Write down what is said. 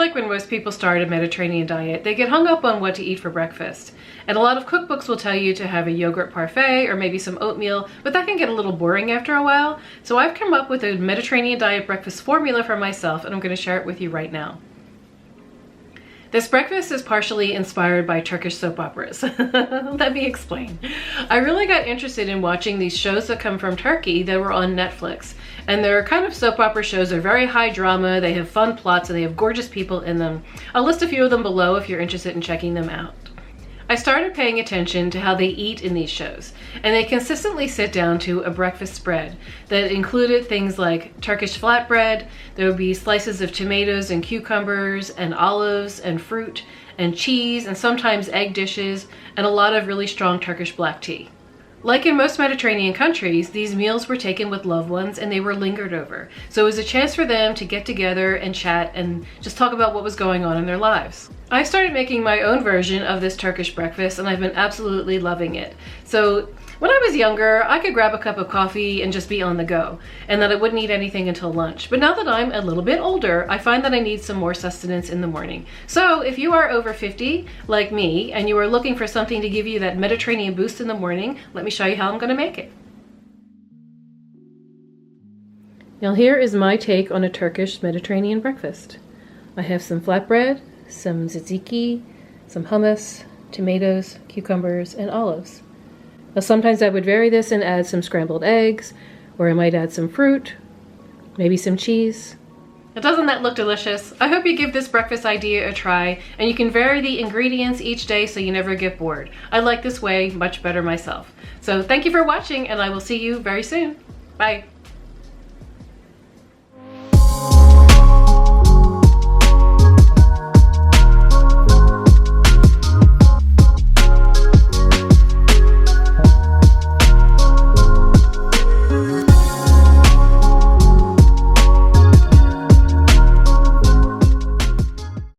like when most people start a Mediterranean diet, they get hung up on what to eat for breakfast. And a lot of cookbooks will tell you to have a yogurt parfait or maybe some oatmeal, but that can get a little boring after a while. So I've come up with a Mediterranean diet breakfast formula for myself, and I'm going to share it with you right now. This breakfast is partially inspired by Turkish soap operas. Let me explain. I really got interested in watching these shows that come from Turkey that were on Netflix. And they're kind of soap opera shows. They're very high drama, they have fun plots, and they have gorgeous people in them. I'll list a few of them below if you're interested in checking them out. I started paying attention to how they eat in these shows, and they consistently sit down to a breakfast spread that included things like Turkish flatbread. There would be slices of tomatoes and cucumbers and olives and fruit and cheese and sometimes egg dishes and a lot of really strong Turkish black tea. Like in most Mediterranean countries, these meals were taken with loved ones and they were lingered over. So it was a chance for them to get together and chat and just talk about what was going on in their lives. I started making my own version of this Turkish breakfast and I've been absolutely loving it. So when I was younger, I could grab a cup of coffee and just be on the go, and that I wouldn't eat anything until lunch. But now that I'm a little bit older, I find that I need some more sustenance in the morning. So if you are over 50, like me, and you are looking for something to give you that Mediterranean boost in the morning, let me show you how I'm gonna make it. Now here is my take on a Turkish Mediterranean breakfast. I have some flatbread, some tzatziki, some hummus, tomatoes, cucumbers, and olives. Now sometimes I would vary this and add some scrambled eggs, or I might add some fruit, maybe some cheese. Now doesn't that look delicious? I hope you give this breakfast idea a try, and you can vary the ingredients each day so you never get bored. I like this way much better myself. So thank you for watching, and I will see you very soon. Bye.